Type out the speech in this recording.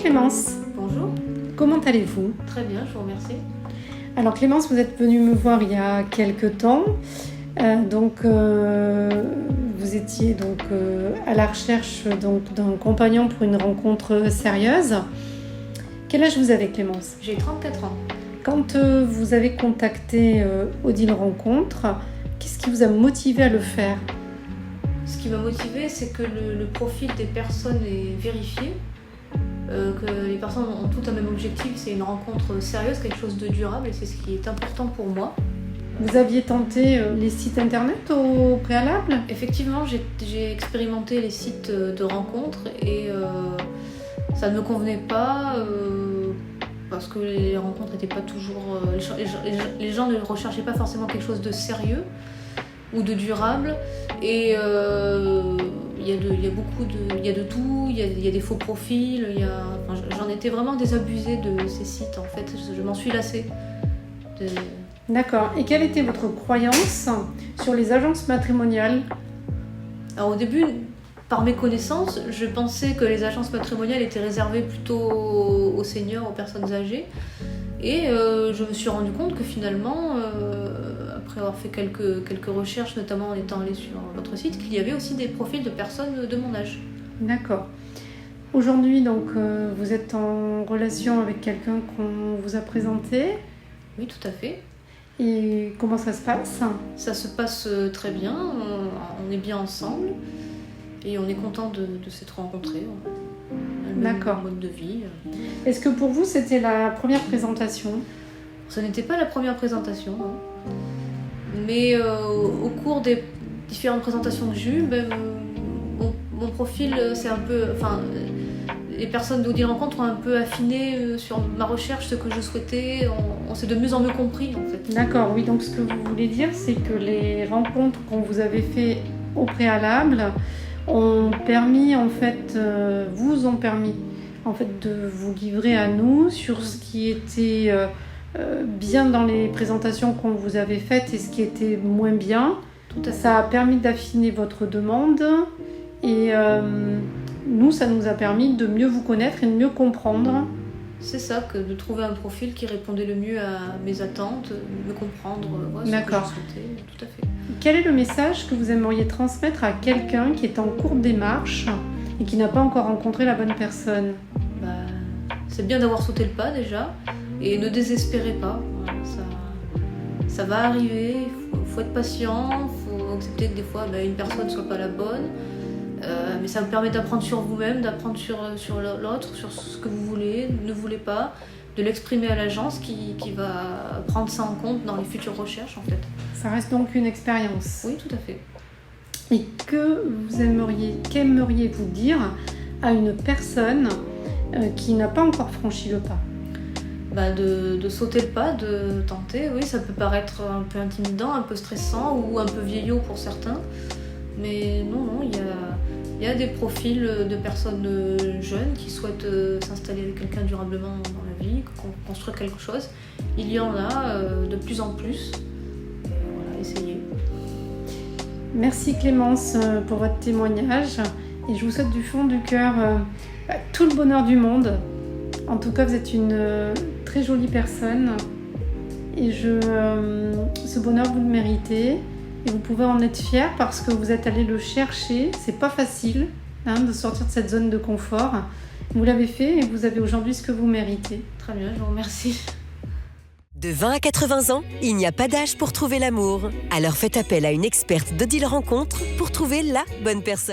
Clémence, Bonjour, comment allez-vous? très bien, je vous remercie. Alors Clémence, vous êtes venue me voir il y a quelques temps. Vous étiez à la recherche d'un compagnon pour une rencontre sérieuse. Quel âge vous avez, Clémence? J'ai 34 ans. Quand vous avez contacté Odile Rencontre, qu'est-ce qui vous a motivé à le faire? Ce qui m'a motivée, c'est que le profil des personnes est vérifié, que les personnes ont toutes un même objectif, c'est une rencontre sérieuse, quelque chose de durable, et c'est ce qui est important pour moi. Vous aviez tenté les sites internet au préalable? Effectivement, j'ai expérimenté les sites de rencontres et ça ne me convenait pas parce que les rencontres n'étaient pas toujours... les gens ne recherchaient pas forcément quelque chose de sérieux ou de durable, et il y a de tout, il y a des faux profils, j'en étais vraiment désabusée de ces sites en fait, je m'en suis lassée. D'accord. Et quelle était votre croyance sur les agences matrimoniales? Alors au début, par mes connaissances, je pensais que les agences matrimoniales étaient réservées plutôt aux seniors, aux personnes âgées. Et je me suis rendu compte que finalement, après avoir fait quelques recherches, notamment en étant allée sur votre site, qu'il y avait aussi des profils de personnes de mon âge. D'accord. Aujourd'hui, vous êtes en relation avec quelqu'un qu'on vous a présenté. Oui, tout à fait. Et comment ça se passe? Ça se passe très bien, on est bien ensemble et on est content de s'être rencontrés. D'accord. Mode de vie. Est-ce que pour vous, c'était la première présentation? Ce n'était pas la première présentation, non. Mais au cours des différentes présentations que j'ai eues, mon profil, c'est un peu... les personnes d'Odile Rencontre ont un peu affiné sur ma recherche ce que je souhaitais. On s'est de mieux en mieux compris, en fait. D'accord, oui. Donc, ce que vous voulez dire, c'est que les rencontres qu'on vous avait fait au préalable ont permis, vous ont permis, de vous livrer à nous sur ce qui était bien dans les présentations qu'on vous avait faites et ce qui était moins bien. Tout à fait. Ça a permis d'affiner votre demande et nous, ça nous a permis de mieux vous connaître et de mieux comprendre. C'est ça, que de trouver un profil qui répondait le mieux à mes attentes, me comprendre, ce D'accord. que je souhaitais, tout à fait. Quel est le message que vous aimeriez transmettre à quelqu'un qui est en cours de démarche et qui n'a pas encore rencontré la bonne personne? C'est bien d'avoir sauté le pas déjà, et ne désespérez pas, voilà, ça va arriver, il faut être patient, il faut accepter que des fois une personne ne soit pas la bonne. Mais ça vous permet d'apprendre sur vous-même, d'apprendre sur l'autre, sur ce que vous voulez, ne voulez pas, de l'exprimer à l'agence qui va prendre ça en compte dans les futures recherches en fait. Ça reste donc une expérience. Oui, tout à fait. Et qu'aimeriez-vous dire à une personne qui n'a pas encore franchi le pas? De sauter le pas, de tenter, oui, ça peut paraître un peu intimidant, un peu stressant ou un peu vieillot pour certains. Mais non, il y a des profils de personnes jeunes qui souhaitent s'installer avec quelqu'un durablement dans la vie, construire quelque chose. Il y en a de plus en plus. Voilà, essayez. Merci Clémence pour votre témoignage et je vous souhaite du fond du cœur tout le bonheur du monde. En tout cas, vous êtes une très jolie personne et ce bonheur, vous le méritez. Et vous pouvez en être fiers parce que vous êtes allé le chercher. C'est pas facile de sortir de cette zone de confort. Vous l'avez fait et vous avez aujourd'hui ce que vous méritez. Très bien, je vous remercie. De 20 à 80 ans, il n'y a pas d'âge pour trouver l'amour. Alors faites appel à une experte d'Odile Rencontre pour trouver la bonne personne.